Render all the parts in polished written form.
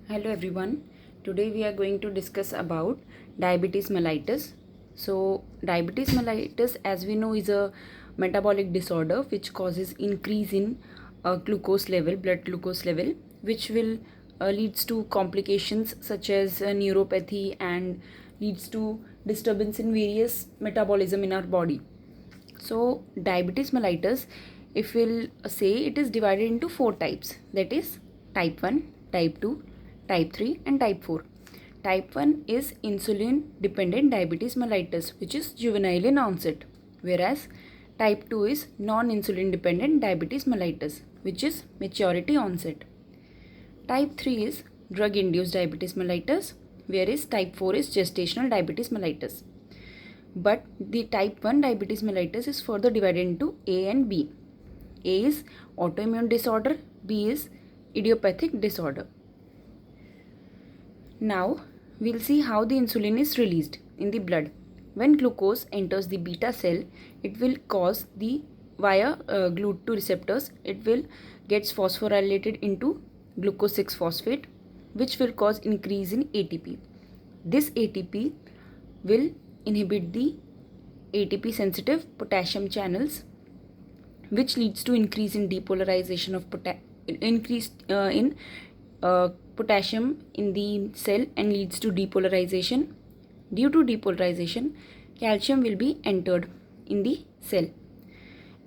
Hello everyone. Today we are going to discuss about diabetes mellitus. So diabetes mellitus, as we know, is a metabolic disorder which causes increase in glucose level, blood glucose level, which will leads to complications such as neuropathy and leads to disturbance in various metabolism in our body. So diabetes mellitus, if we'll say, it is divided into four types, that is type 1, type 2, type 3 and type 4. Type 1 is insulin dependent diabetes mellitus, which is juvenile in onset, whereas type 2 is non-insulin dependent diabetes mellitus, which is maturity onset. Type 3 is drug induced diabetes mellitus, whereas type 4 is gestational diabetes mellitus. But the type 1 diabetes mellitus is further divided into A and B. A is autoimmune disorder, B is idiopathic disorder. Now we'll see how the insulin is released in the blood. When glucose enters the beta cell, it will cause the via GLUT2 receptors, it will gets phosphorylated into glucose 6 phosphate, which will cause increase in ATP. This ATP will inhibit the ATP sensitive potassium channels, which leads to increase in depolarization of potassium in the cell and leads to depolarization. Due to depolarization, calcium will be entered in the cell.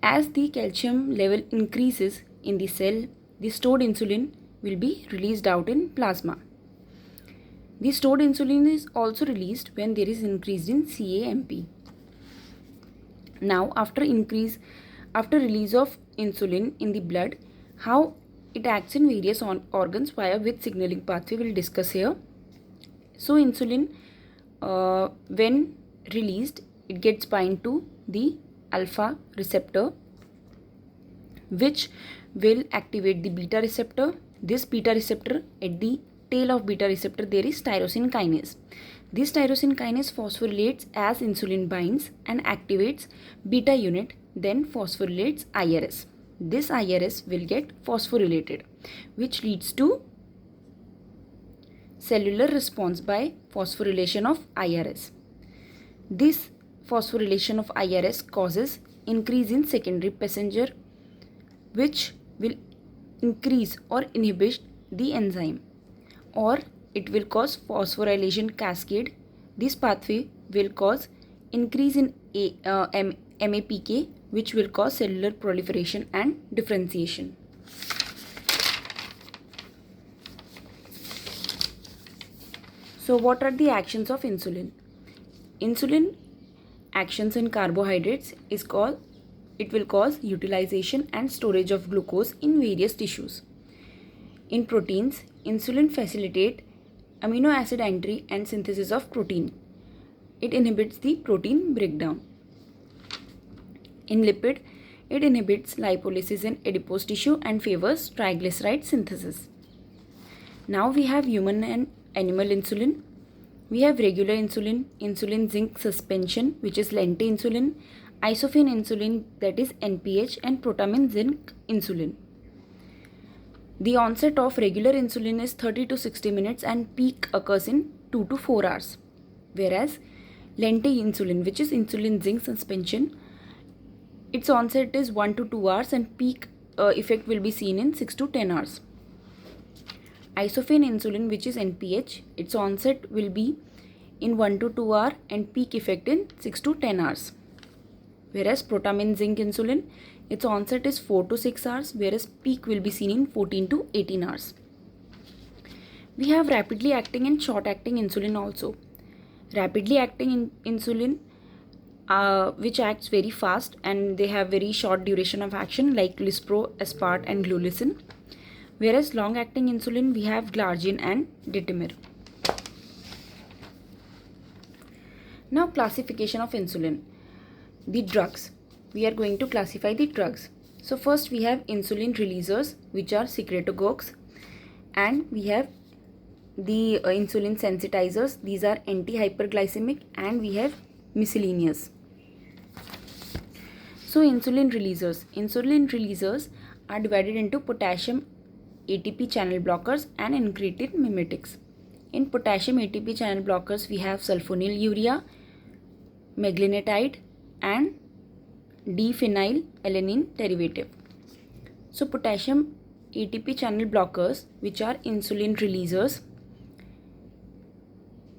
As the calcium level increases in the cell, the stored insulin will be released out in plasma. The stored insulin is also released when there is increase in CAMP. Now, after release of insulin in the blood, how it acts in various organs via which signaling pathway we'll discuss here. So, insulin, when released, it gets bind to the alpha receptor, which will activate the beta receptor. This beta receptor, at the tail of beta receptor, there is tyrosine kinase. This tyrosine kinase phosphorylates as insulin binds and activates beta unit, then phosphorylates IRS. This IRS will get phosphorylated, which leads to cellular response by phosphorylation of IRS. This phosphorylation of IRS causes increase in secondary passenger, which will increase or inhibit the enzyme, or it will cause phosphorylation cascade. This pathway will cause increase in MAPK, which will cause cellular proliferation and differentiation. So what are the actions of insulin? Insulin actions in carbohydrates it will cause utilization and storage of glucose in various tissues. In proteins, insulin facilitates amino acid entry and synthesis of protein. It inhibits the protein breakdown. In lipid, it inhibits lipolysis in adipose tissue and favors triglyceride synthesis. Now we have human and animal insulin. We have regular insulin, insulin zinc suspension, which is lente insulin, isophene insulin, that is NPH, and protamine zinc insulin. The onset of regular insulin is 30 to 60 minutes and peak occurs in 2 to 4 hours. Whereas lente insulin, which is insulin zinc suspension, its onset is 1 to 2 hours and peak effect will be seen in 6 to 10 hours. Isophene insulin, which is NPH, its onset will be in 1 to 2 hours and peak effect in 6 to 10 hours. Whereas protamine zinc insulin, its onset is 4 to 6 hours, whereas peak will be seen in 14 to 18 hours. We have rapidly acting and short acting insulin also. Rapidly acting insulin, which acts very fast and they have very short duration of action, like Lispro, Aspart and Glulicin. Whereas long acting insulin, we have Glargine and Detamir. Now classification of insulin. The drugs. We are going to classify the drugs. So first we have insulin releasers, which are secretagogues, and we have the insulin sensitizers. These are anti-hyperglycemic, and we have miscellaneous. So insulin releasers. Insulin releasers are divided into potassium ATP channel blockers and incretin mimetics. In potassium ATP channel blockers, we have sulfonylurea, meglinetide and D-phenylalanine derivative. So potassium ATP channel blockers, which are insulin releasers,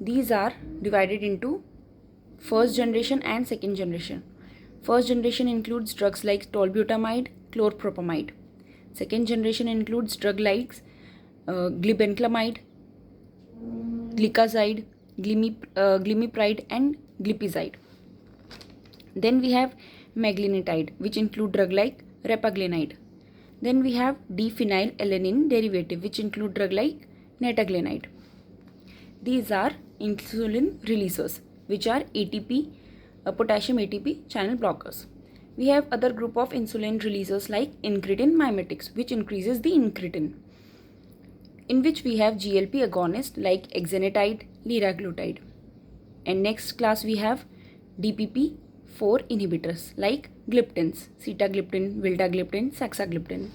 these are divided into first generation and second generation. First generation includes drugs like tolbutamide, chlorpropamide. Second generation includes drugs like glibenclamide, gliclazide, glimepiride and glipizide. Then we have meglinetide, which include drug like repaglinide. Then we have D-phenylalanine derivative, which include drug like netaglinide. These are insulin releasers, which are potassium ATP channel blockers. We have other group of insulin releasers like incretin mimetics, which increases the incretin, in which we have GLP agonists like exenatide, liraglutide. And next class we have DPP-4 inhibitors like gliptins, sitagliptin, vildagliptin, saxagliptin.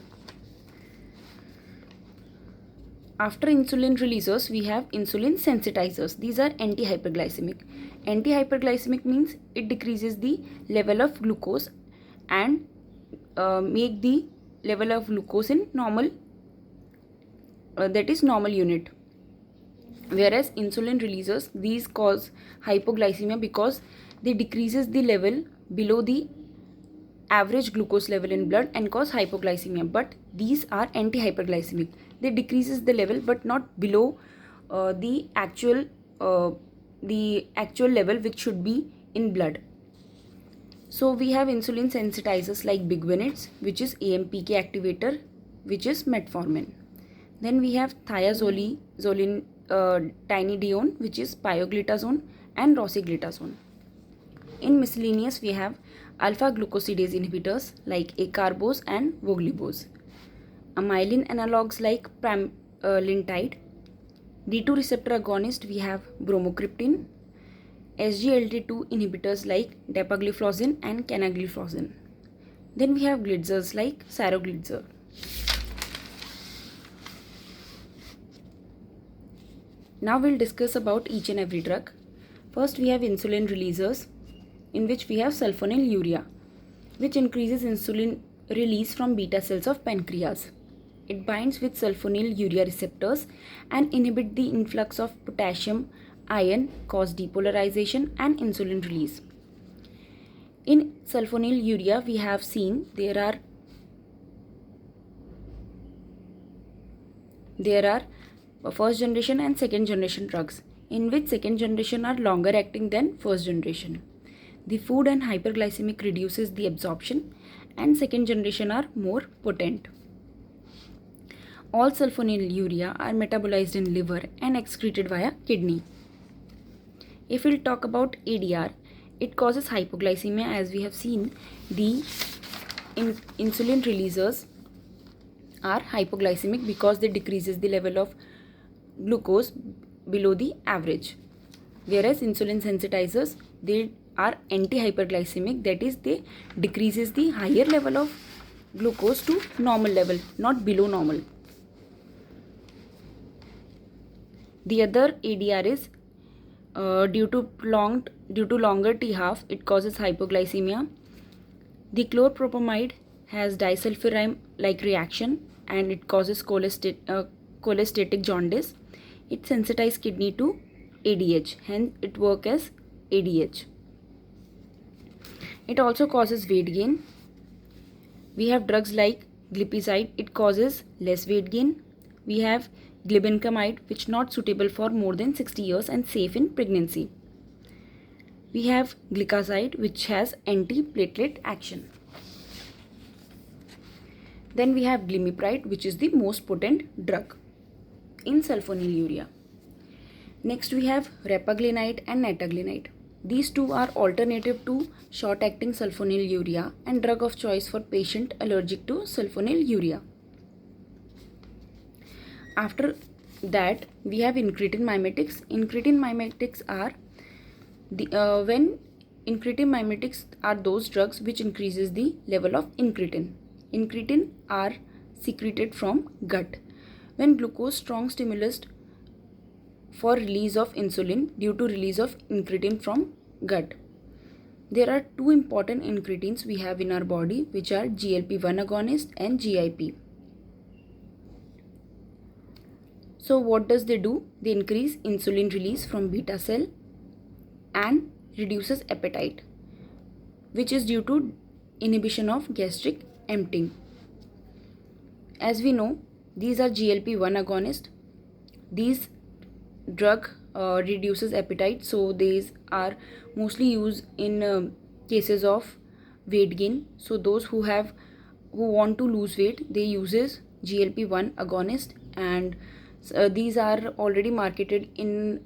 After insulin releasers, we have insulin sensitizers. These are anti-hyperglycemic. Anti-hyperglycemic means it decreases the level of glucose and make the level of glucose in normal, that is normal unit. Whereas insulin releasers, these cause hypoglycemia because they decreases the level below the average glucose level in blood and cause hypoglycemia. But these are anti-hyperglycemic. They decreases the level but not below the actual level which should be in blood. So we have insulin sensitizers like Biguanides, which is AMPK activator, which is metformin. Then we have thiazolidinedione, which is pioglitazone and rosiglitazone. In miscellaneous, we have alpha glucosidase inhibitors like acarbose and voglibose. Amylin analogs like pramlintide. D2 receptor agonist, we have bromocriptine. SGLT2 inhibitors like dapagliflozin and canagliflozin. Then we have glidzers like saroglitzer. Now we'll discuss about each and every drug. First we have insulin releasers, in which we have sulfonylurea, which increases insulin release from beta cells of pancreas. It binds with sulfonylurea receptors and inhibits the influx of potassium ion, cause depolarization and insulin release. In sulfonylurea, we have seen there are first generation and second generation drugs, in which second generation are longer acting than first generation. The food and hyperglycemic reduces the absorption, and second generation are more potent. All sulfonylurea are metabolized in liver and excreted via kidney. If we'll talk about ADR, it causes hypoglycemia. As we have seen, the insulin releasers are hypoglycemic because they decreases the level of glucose below the average. Whereas insulin sensitizers, they are anti-hyperglycemic, that is, they decreases the higher level of glucose to normal level, not below normal. The other ADR is due to longer T-half, it causes hypoglycemia. The chlorpropamide has disulfiram-like reaction and it causes cholestatic jaundice. It sensitizes kidney to ADH, hence it works as ADH. It also causes weight gain. We have drugs like glipizide, it causes less weight gain. We have glibenclamide, which is not suitable for more than 60 years and safe in pregnancy. We have gliclazide, which has anti-platelet action. Then we have glimepiride, which is the most potent drug in sulfonylurea. Next we have repaglinide and netaglinide. These two are alternative to short-acting sulfonylurea and drug of choice for patient allergic to sulfonylurea. After that, we have incretin mimetics. Incretin mimetics are those drugs which increases the level of incretin. Incretin are secreted from gut. When glucose strong stimulus for release of insulin due to release of incretin from gut. There are two important incretins we have in our body, which are GLP-1 agonist and GIP. So what does they do? They increase insulin release from beta cell and reduces appetite, which is due to inhibition of gastric emptying. As we know, these are GLP-1 agonist. These drug reduces appetite, so these are mostly used in cases of weight gain. So those who want to lose weight, they uses GLP-1 agonist, and these are already marketed in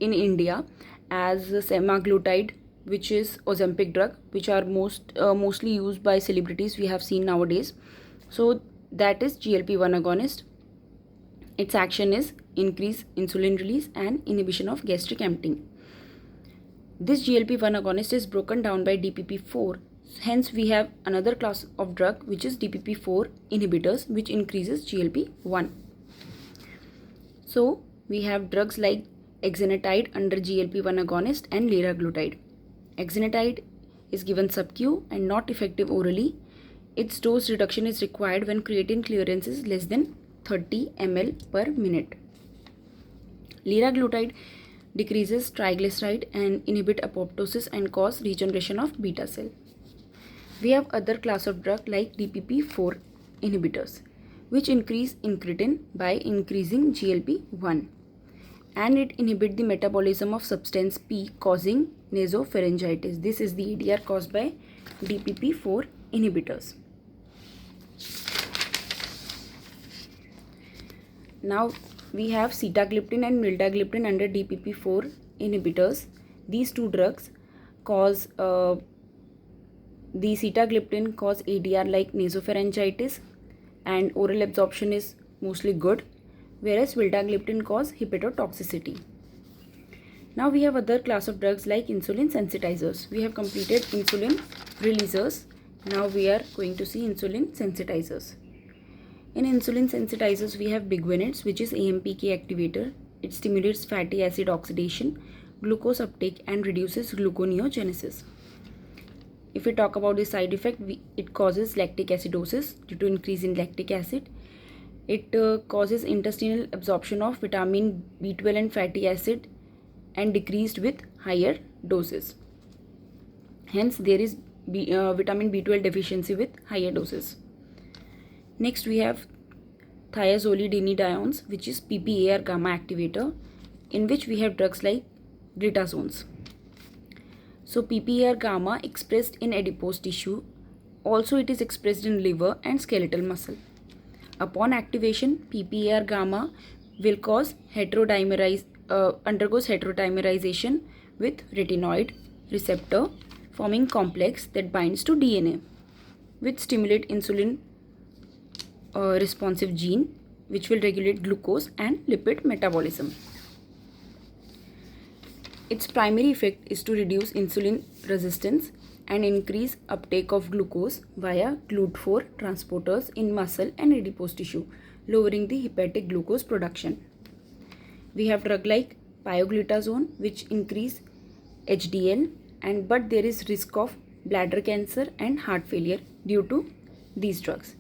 India as semaglutide, which is Ozempic drug, which are mostly used by celebrities we have seen nowadays. So that is GLP-1 agonist. Its action is increase insulin release and inhibition of gastric emptying. This GLP-1 agonist is broken down by DPP-4. Hence, we have another class of drug which is DPP-4 inhibitors, which increases GLP-1. So, we have drugs like exenatide under GLP-1 agonist and liraglutide. Exenatide is given sub-Q and not effective orally. Its dose reduction is required when creatine clearance is less than 30 ml per minute. Liraglutide decreases triglyceride and inhibit apoptosis and cause regeneration of beta cell. We have other class of drug like DPP-4 inhibitors, which increase incretin by increasing GLP-1, and it inhibit the metabolism of substance P, causing nasopharyngitis. This is the ADR caused by DPP-4 inhibitors. Now we have sitagliptin and vildagliptin under DPP-4 inhibitors. These two drugs cause the sitagliptin cause ADR like nasopharyngitis, and oral absorption is mostly good, whereas vildagliptin cause hepatotoxicity. Now we have other class of drugs like insulin sensitizers. We have completed insulin releasers. Now we are going to see insulin sensitizers. In insulin sensitizers, we have Biguanides, which is AMPK activator. It stimulates fatty acid oxidation, glucose uptake, and reduces gluconeogenesis. If we talk about the side effect, it causes lactic acidosis due to increase in lactic acid. It causes intestinal absorption of vitamin B12 and fatty acid and decreased with higher doses. Hence, there is vitamin B12 deficiency with higher doses. Next, we have thiazolidinediones, which is PPAR gamma activator, in which we have drugs like glitazones. So PPAR gamma expressed in adipose tissue. Also, it is expressed in liver and skeletal muscle. Upon activation, PPAR gamma will undergoes heterodimerization with retinoid receptor, forming complex that binds to DNA, which stimulate insulin responsive gene, which will regulate glucose and lipid metabolism. Its primary effect is to reduce insulin resistance and increase uptake of glucose via GLUT4 transporters in muscle and adipose tissue, lowering the hepatic glucose production. We have drug like pioglitazone, which increase HDL, but there is risk of bladder cancer and heart failure due to these drugs.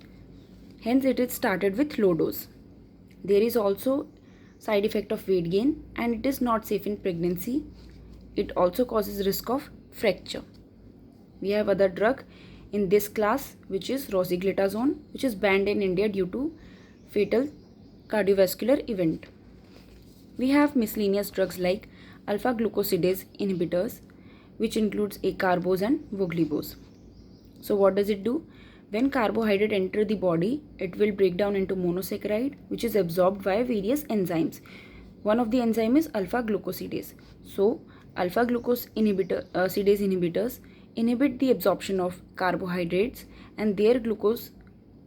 Hence, it is started with low dose. There is also side effect of weight gain, and it is not safe in pregnancy. It also causes risk of fracture. We have other drug in this class, which is rosiglitazone, which is banned in India due to fatal cardiovascular event. We have miscellaneous drugs like alpha glucosidase inhibitors, which includes acarbose and voglibose. So what does it do? When carbohydrate enter the body, it will break down into monosaccharide, which is absorbed via various enzymes. One of the enzyme is alpha glucosidase. So alpha glucosidase inhibitors inhibit the absorption of carbohydrates, and their glucose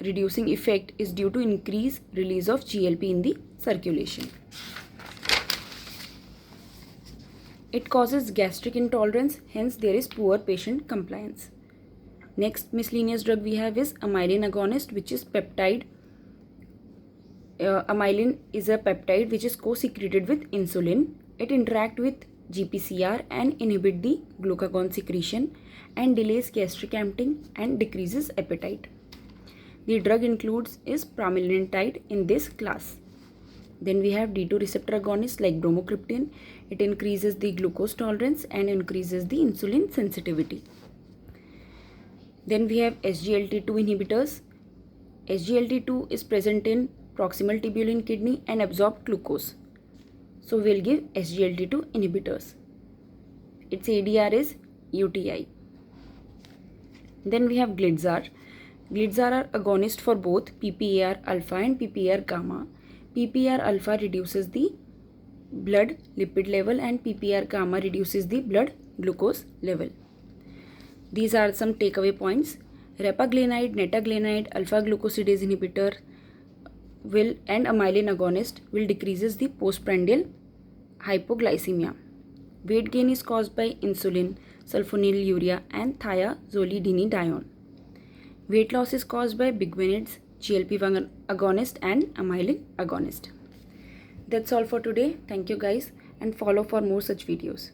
reducing effect is due to increased release of GLP in the circulation. It causes gastric intolerance, hence there is poor patient compliance. Next miscellaneous drug we have is amylin agonist, which is peptide amylin is a peptide which is co-secreted with insulin. It interacts with GPCR and inhibit the glucagon secretion and delays gastric emptying and decreases appetite. The drug includes is pramlintide in this class. Then we have D2 receptor agonists like bromocriptine. It increases the glucose tolerance and increases the insulin sensitivity. Then we have SGLT2 inhibitors. SGLT2 is present in proximal tubule in kidney and absorb glucose. So we'll give SGLT2 inhibitors. Its ADR is UTI. Then we have Glidzar. Glidzar are agonist for both PPAR alpha and PPAR gamma. PPAR alpha reduces the blood lipid level and PPAR gamma reduces the blood glucose level. These are some takeaway points. Repaglinide, netaglinide, alpha glucosidase inhibitor and amylin agonist will decreases the postprandial hypoglycemia. Weight gain is caused by insulin, sulfonylurea and thiazolidinedione. Weight loss is caused by biguanides, GLP-1 agonist and amylin agonist. That's all for today. Thank you guys and follow for more such videos.